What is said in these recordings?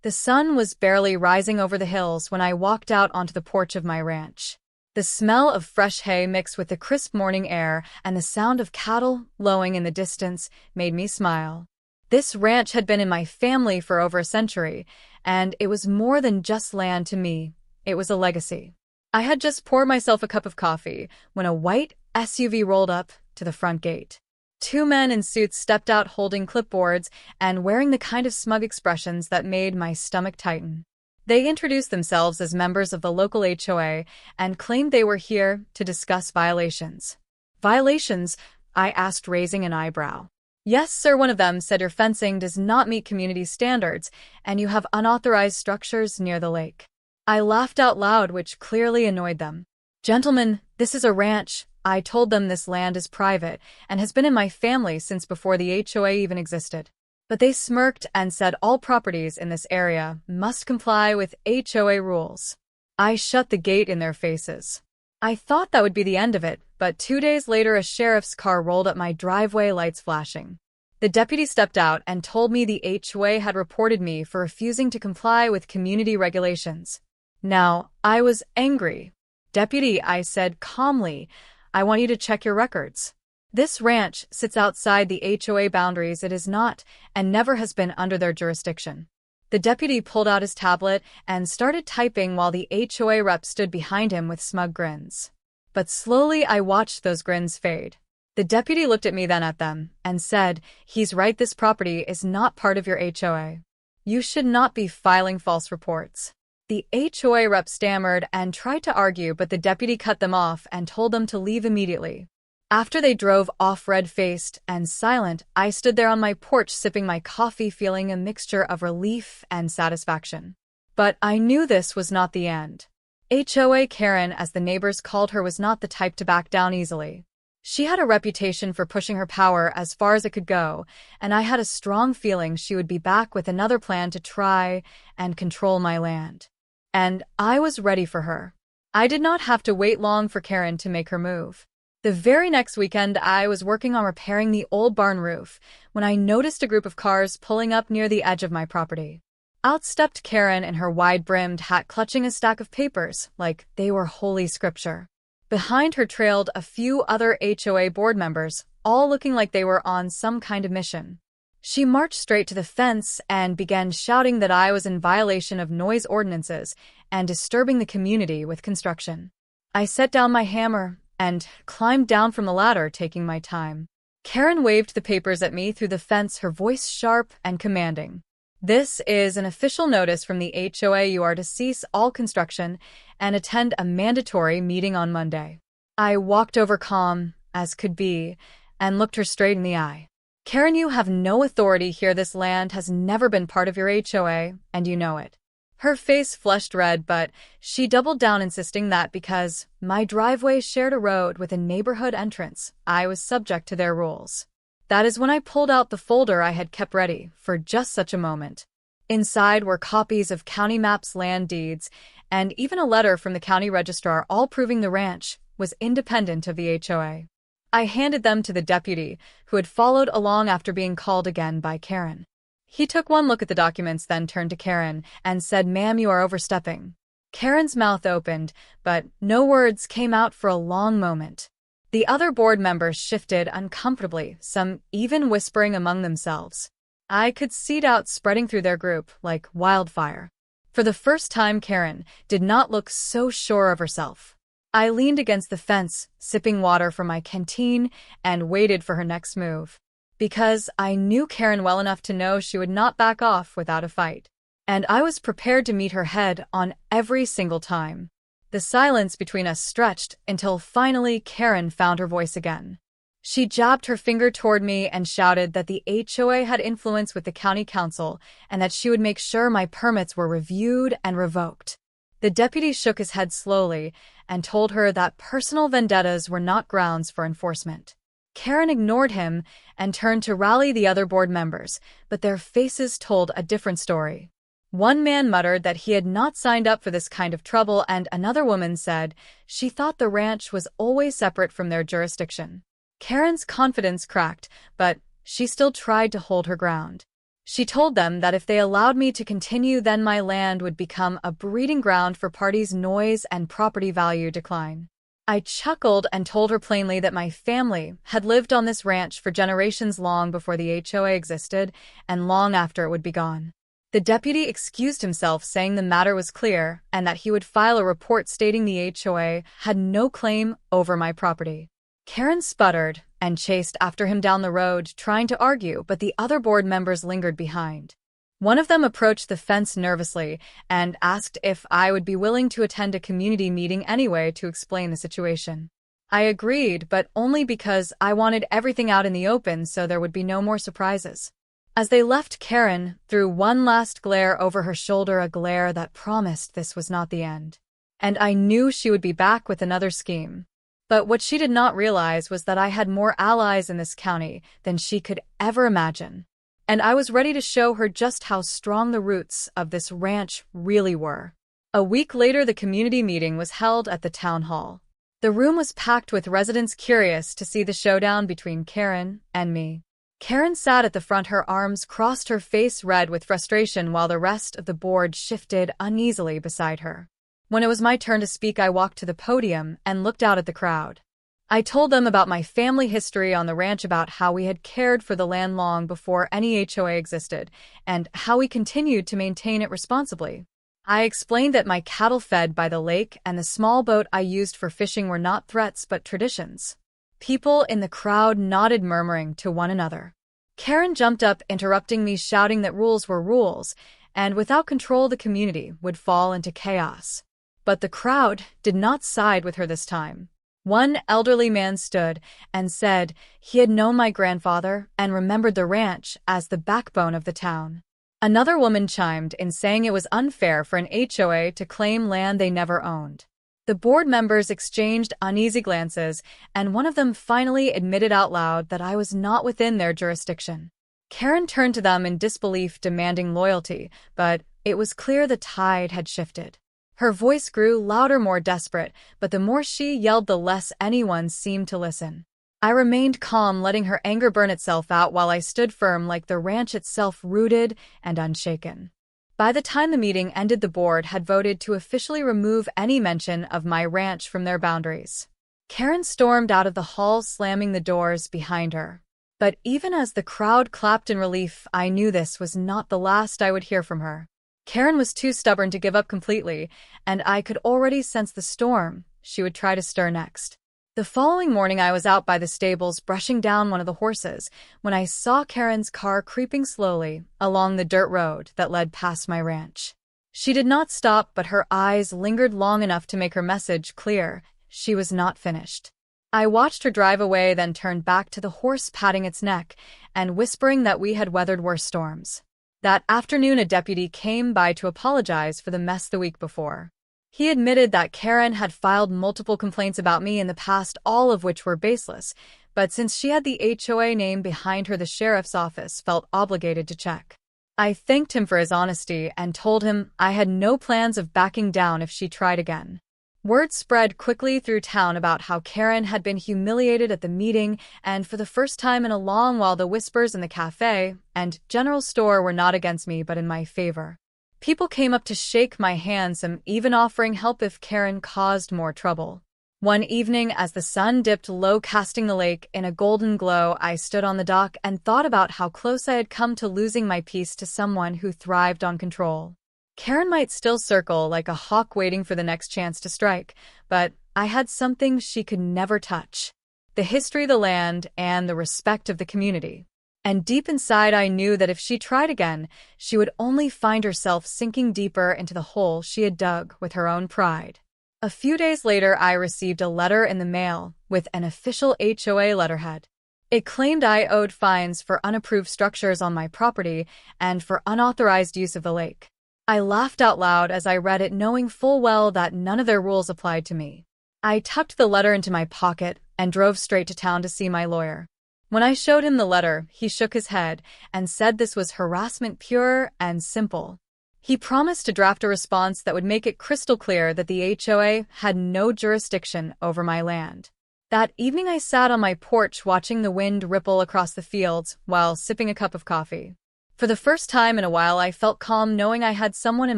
The sun was barely rising over the hills when I walked out onto the porch of my ranch. The smell of fresh hay mixed with the crisp morning air and the sound of cattle lowing in the distance made me smile. This ranch had been in my family for over a century, and it was more than just land to me. It was a legacy. I had just poured myself a cup of coffee when a white SUV rolled up to the front gate. Two men in suits stepped out holding clipboards and wearing the kind of smug expressions that made my stomach tighten. They introduced themselves as members of the local HOA and claimed they were here to discuss violations. Violations? I asked, raising an eyebrow. Yes, sir, one of them said your fencing does not meet community standards and you have unauthorized structures near the lake. I laughed out loud, which clearly annoyed them. Gentlemen, this is a ranch. I told them this land is private and has been in my family since before the HOA even existed. But they smirked and said all properties in this area must comply with HOA rules. I shut the gate in their faces. I thought that would be the end of it, but 2 days later a sheriff's car rolled up my driveway, lights flashing. The deputy stepped out and told me the HOA had reported me for refusing to comply with community regulations. Now, I was angry. Deputy, I said calmly, I want you to check your records. This ranch sits outside the HOA boundaries. It is not, and never has been, under their jurisdiction. The deputy pulled out his tablet and started typing while the HOA rep stood behind him with smug grins. But slowly I watched those grins fade. The deputy looked at me, then at them, and said, "He's right, this property is not part of your HOA. You should not be filing false reports." The HOA rep stammered and tried to argue, but the deputy cut them off and told them to leave immediately. After they drove off, red-faced and silent, I stood there on my porch sipping my coffee, feeling a mixture of relief and satisfaction. But I knew this was not the end. HOA Karen, as the neighbors called her, was not the type to back down easily. She had a reputation for pushing her power as far as it could go, and I had a strong feeling she would be back with another plan to try and control my land. And I was ready for her. I did not have to wait long for Karen to make her move. The very next weekend, I was working on repairing the old barn roof when I noticed a group of cars pulling up near the edge of my property. Out stepped Karen in her wide-brimmed hat, clutching a stack of papers like they were holy scripture. Behind her trailed a few other HOA board members, all looking like they were on some kind of mission. She marched straight to the fence and began shouting that I was in violation of noise ordinances and disturbing the community with construction. I set down my hammer and climbed down from the ladder, taking my time. Karen waved the papers at me through the fence, her voice sharp and commanding. "This is an official notice from the HOA. You are to cease all construction and attend a mandatory meeting on Monday." I walked over, calm as could be, and looked her straight in the eye. "Karen, you have no authority here. This land has never been part of your HOA, and you know it." Her face flushed red, but she doubled down, insisting that because my driveway shared a road with a neighborhood entrance, I was subject to their rules. That is when I pulled out the folder I had kept ready for just such a moment. Inside were copies of county maps, land deeds, and even a letter from the county registrar, all proving the ranch was independent of the HOA. I handed them to the deputy, who had followed along after being called again by Karen. He took one look at the documents, then turned to Karen and said, "Ma'am, you are overstepping." Karen's mouth opened, but no words came out for a long moment. The other board members shifted uncomfortably, some even whispering among themselves. I could see doubt spreading through their group like wildfire. For the first time, Karen did not look so sure of herself. I leaned against the fence, sipping water from my canteen, and waited for her next move. Because I knew Karen well enough to know she would not back off without a fight. And I was prepared to meet her head on every single time. The silence between us stretched until finally Karen found her voice again. She jabbed her finger toward me and shouted that the HOA had influence with the county council and that she would make sure my permits were reviewed and revoked. The deputy shook his head slowly and told her that personal vendettas were not grounds for enforcement. Karen ignored him and turned to rally the other board members, but their faces told a different story. One man muttered that he had not signed up for this kind of trouble, and another woman said she thought the ranch was always separate from their jurisdiction. Karen's confidence cracked, but she still tried to hold her ground. She told them that if they allowed me to continue, then my land would become a breeding ground for parties' noise and property value decline. I chuckled and told her plainly that my family had lived on this ranch for generations, long before the HOA existed and long after it would be gone. The deputy excused himself, saying the matter was clear and that he would file a report stating the HOA had no claim over my property. Karen sputtered and chased after him down the road, trying to argue, but the other board members lingered behind. One of them approached the fence nervously and asked if I would be willing to attend a community meeting anyway to explain the situation. I agreed, but only because I wanted everything out in the open so there would be no more surprises. As they left, Karen threw one last glare over her shoulder, a glare that promised this was not the end. And I knew she would be back with another scheme. But what she did not realize was that I had more allies in this county than she could ever imagine. And I was ready to show her just how strong the roots of this ranch really were. A week later, the community meeting was held at the town hall. The room was packed with residents curious to see the showdown between Karen and me. Karen sat at the front, her arms crossed, her face red with frustration, while the rest of the board shifted uneasily beside her. When it was my turn to speak, I walked to the podium and looked out at the crowd. I told them about my family history on the ranch, about how we had cared for the land long before any HOA existed, and how we continued to maintain it responsibly. I explained that my cattle fed by the lake and the small boat I used for fishing were not threats but traditions. People in the crowd nodded, murmuring to one another. Karen jumped up, interrupting me, shouting that rules were rules, and without control the community would fall into chaos. But the crowd did not side with her this time. One elderly man stood and said he had known my grandfather and remembered the ranch as the backbone of the town. Another woman chimed in, saying it was unfair for an HOA to claim land they never owned. The board members exchanged uneasy glances, and one of them finally admitted out loud that I was not within their jurisdiction. Karen turned to them in disbelief, demanding loyalty, but it was clear the tide had shifted. Her voice grew louder, more desperate, but the more she yelled, the less anyone seemed to listen. I remained calm, letting her anger burn itself out while I stood firm, like the ranch itself, rooted and unshaken. By the time the meeting ended, the board had voted to officially remove any mention of my ranch from their boundaries. Karen stormed out of the hall, slamming the doors behind her. But even as the crowd clapped in relief, I knew this was not the last I would hear from her. Karen was too stubborn to give up completely, and I could already sense the storm she would try to stir next. The following morning, I was out by the stables brushing down one of the horses when I saw Karen's car creeping slowly along the dirt road that led past my ranch. She did not stop, but her eyes lingered long enough to make her message clear. She was not finished. I watched her drive away, then turned back to the horse, patting its neck and whispering that we had weathered worse storms. That afternoon, a deputy came by to apologize for the mess the week before. He admitted that Karen had filed multiple complaints about me in the past, all of which were baseless, but since she had the HOA name behind her, the sheriff's office felt obligated to check. I thanked him for his honesty and told him I had no plans of backing down if she tried again. Word spread quickly through town about how Karen had been humiliated at the meeting, and for the first time in a long while, the whispers in the cafe and general store were not against me but in my favor. People came up to shake my hand, some even offering help if Karen caused more trouble. One evening, as the sun dipped low, casting the lake in a golden glow, I stood on the dock and thought about how close I had come to losing my peace to someone who thrived on control. Karen might still circle like a hawk waiting for the next chance to strike, but I had something she could never touch: the history, the land, and the respect of the community. And deep inside, I knew that if she tried again, she would only find herself sinking deeper into the hole she had dug with her own pride. A few days later, I received a letter in the mail with an official HOA letterhead. It claimed I owed fines for unapproved structures on my property and for unauthorized use of the lake. I laughed out loud as I read it, knowing full well that none of their rules applied to me. I tucked the letter into my pocket and drove straight to town to see my lawyer. When I showed him the letter, he shook his head and said this was harassment, pure and simple. He promised to draft a response that would make it crystal clear that the HOA had no jurisdiction over my land. That evening, I sat on my porch watching the wind ripple across the fields while sipping a cup of coffee. For the first time in a while, I felt calm knowing I had someone in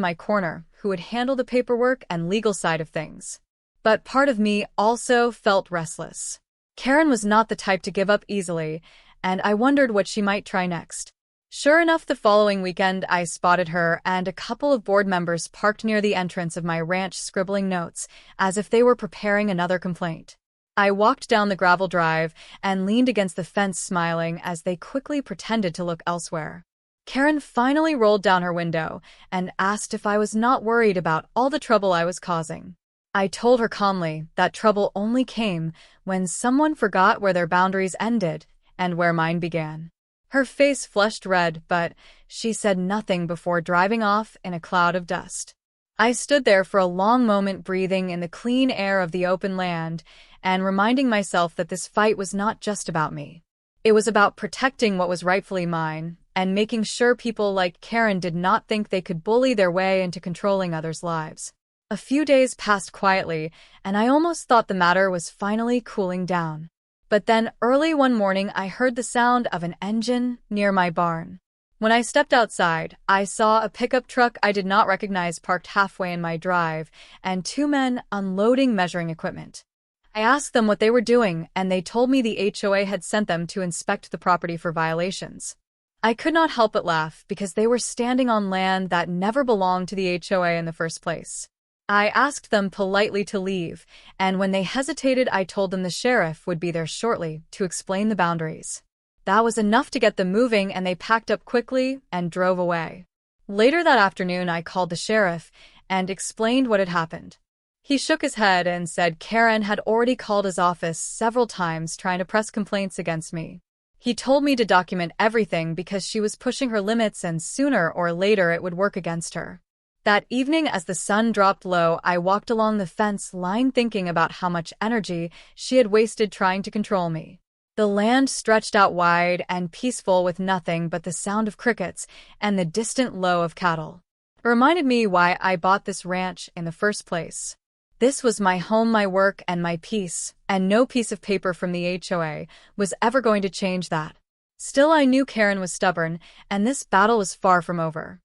my corner who would handle the paperwork and legal side of things. But part of me also felt restless. Karen was not the type to give up easily, and I wondered what she might try next. Sure enough, the following weekend I spotted her and a couple of board members parked near the entrance of my ranch scribbling notes, as if they were preparing another complaint. I walked down the gravel drive and leaned against the fence smiling as they quickly pretended to look elsewhere. Karen finally rolled down her window and asked if I was not worried about all the trouble I was causing. I told her calmly that trouble only came when someone forgot where their boundaries ended and where mine began. Her face flushed red, but she said nothing before driving off in a cloud of dust. I stood there for a long moment, breathing in the clean air of the open land and reminding myself that this fight was not just about me. It was about protecting what was rightfully mine and making sure people like Karen did not think they could bully their way into controlling others' lives. A few days passed quietly, and I almost thought the matter was finally cooling down. But then, early one morning, I heard the sound of an engine near my barn. When I stepped outside, I saw a pickup truck I did not recognize parked halfway in my drive, and two men unloading measuring equipment. I asked them what they were doing, and they told me the HOA had sent them to inspect the property for violations. I could not help but laugh because they were standing on land that never belonged to the HOA in the first place. I asked them politely to leave, and when they hesitated, I told them the sheriff would be there shortly to explain the boundaries. That was enough to get them moving, and they packed up quickly and drove away. Later that afternoon, I called the sheriff and explained what had happened. He shook his head and said Karen had already called his office several times trying to press complaints against me. He told me to document everything because she was pushing her limits and sooner or later it would work against her. That evening, as the sun dropped low, I walked along the fence line thinking about how much energy she had wasted trying to control me. The land stretched out wide and peaceful with nothing but the sound of crickets and the distant low of cattle. It reminded me why I bought this ranch in the first place. This was my home, my work, and my peace, and no piece of paper from the HOA was ever going to change that. Still, I knew Karen was stubborn, and this battle was far from over.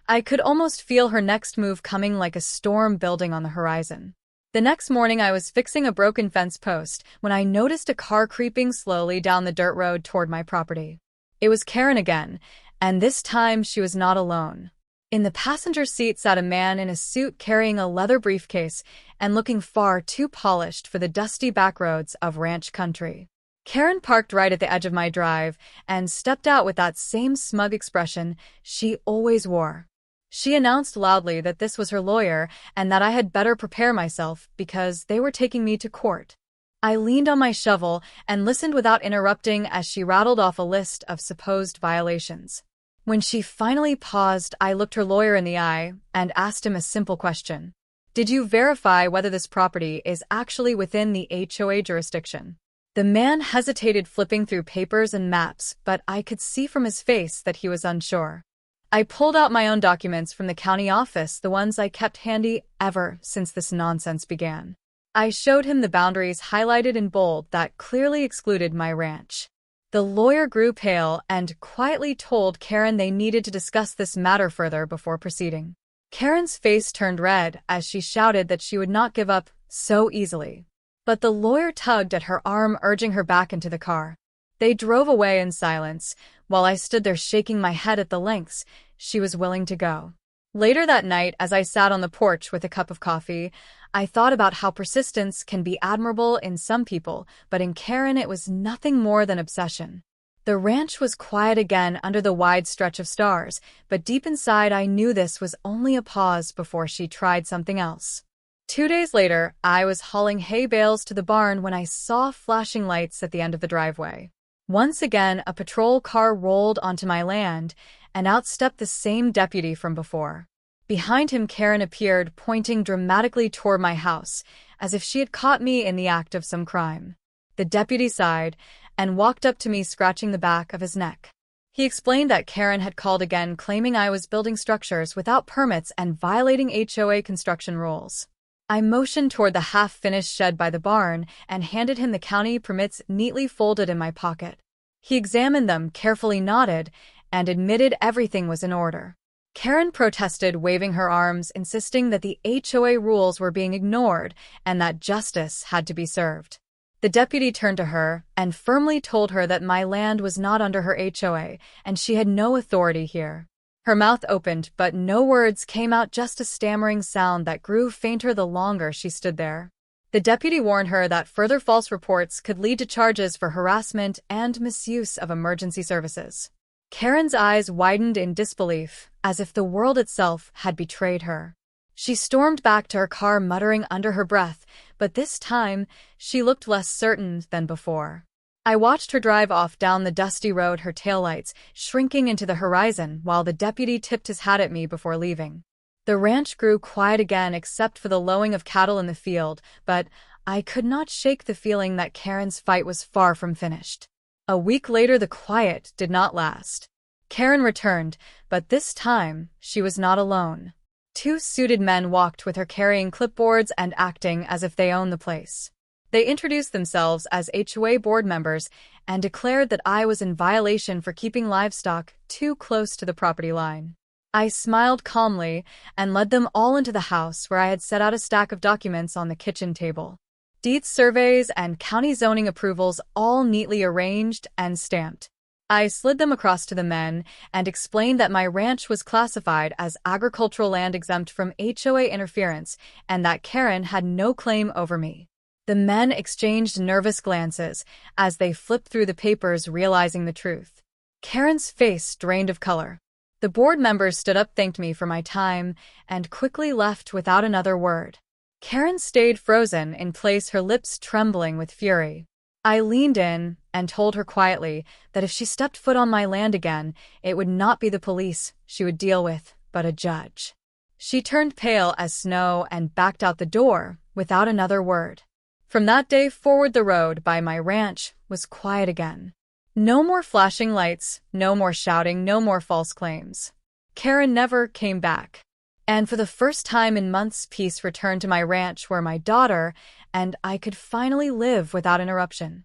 I could almost feel her next move coming, like a storm building on the horizon. The next morning, I was fixing a broken fence post when I noticed a car creeping slowly down the dirt road toward my property. It was Karen again, and this time she was not alone. In the passenger seat sat a man in a suit carrying a leather briefcase and looking far too polished for the dusty backroads of ranch country. Karen parked right at the edge of my drive and stepped out with that same smug expression she always wore. She announced loudly that this was her lawyer and that I had better prepare myself because they were taking me to court. I leaned on my shovel and listened without interrupting as she rattled off a list of supposed violations. When she finally paused, I looked her lawyer in the eye and asked him a simple question. Did you verify whether this property is actually within the HOA jurisdiction? The man hesitated, flipping through papers and maps, but I could see from his face that he was unsure. I pulled out my own documents from the county office, the ones I kept handy ever since this nonsense began. I showed him the boundaries highlighted in bold that clearly excluded my ranch. The lawyer grew pale and quietly told Karen they needed to discuss this matter further before proceeding. Karen's face turned red as she shouted that she would not give up so easily. But the lawyer tugged at her arm, urging her back into the car. They drove away in silence, while I stood there shaking my head at the lengths she was willing to go. Later that night, as I sat on the porch with a cup of coffee, I thought about how persistence can be admirable in some people, but in Karen it was nothing more than obsession. The ranch was quiet again under the wide stretch of stars, but deep inside I knew this was only a pause before she tried something else. 2 days later, I was hauling hay bales to the barn when I saw flashing lights at the end of the driveway. Once again, a patrol car rolled onto my land, and out stepped the same deputy from before. Behind him, Karen appeared, pointing dramatically toward my house, as if she had caught me in the act of some crime. The deputy sighed and walked up to me, scratching the back of his neck. He explained that Karen had called again, claiming I was building structures without permits and violating HOA construction rules. I motioned toward the half-finished shed by the barn and handed him the county permits neatly folded in my pocket. He examined them, carefully nodded, and admitted everything was in order. Karen protested, waving her arms, insisting that the HOA rules were being ignored and that justice had to be served. The deputy turned to her and firmly told her that my land was not under her HOA and she had no authority here. Her mouth opened, but no words came out, just a stammering sound that grew fainter the longer she stood there. The deputy warned her that further false reports could lead to charges for harassment and misuse of emergency services. Karen's eyes widened in disbelief, as if the world itself had betrayed her. She stormed back to her car, muttering under her breath, but this time she looked less certain than before. I watched her drive off down the dusty road, her taillights shrinking into the horizon, while the deputy tipped his hat at me before leaving. The ranch grew quiet again except for the lowing of cattle in the field, but I could not shake the feeling that Karen's fight was far from finished. A week later, the quiet did not last. Karen returned, but this time she was not alone. Two suited men walked with her, carrying clipboards and acting as if they owned the place. They introduced themselves as HOA board members and declared that I was in violation for keeping livestock too close to the property line. I smiled calmly and led them all into the house, where I had set out a stack of documents on the kitchen table. Deeds, surveys, and county zoning approvals, all neatly arranged and stamped. I slid them across to the men and explained that my ranch was classified as agricultural land exempt from HOA interference and that Karen had no claim over me. The men exchanged nervous glances as they flipped through the papers, realizing the truth. Karen's face drained of color. The board members stood up, thanked me for my time, and quickly left without another word. Karen stayed frozen in place, her lips trembling with fury. I leaned in and told her quietly that if she stepped foot on my land again, it would not be the police she would deal with, but a judge. She turned pale as snow and backed out the door without another word. From that day forward, the road by my ranch was quiet again. No more flashing lights, no more shouting, no more false claims. Karen never came back. And for the first time in months, peace returned to my ranch, where my daughter and I could finally live without interruption.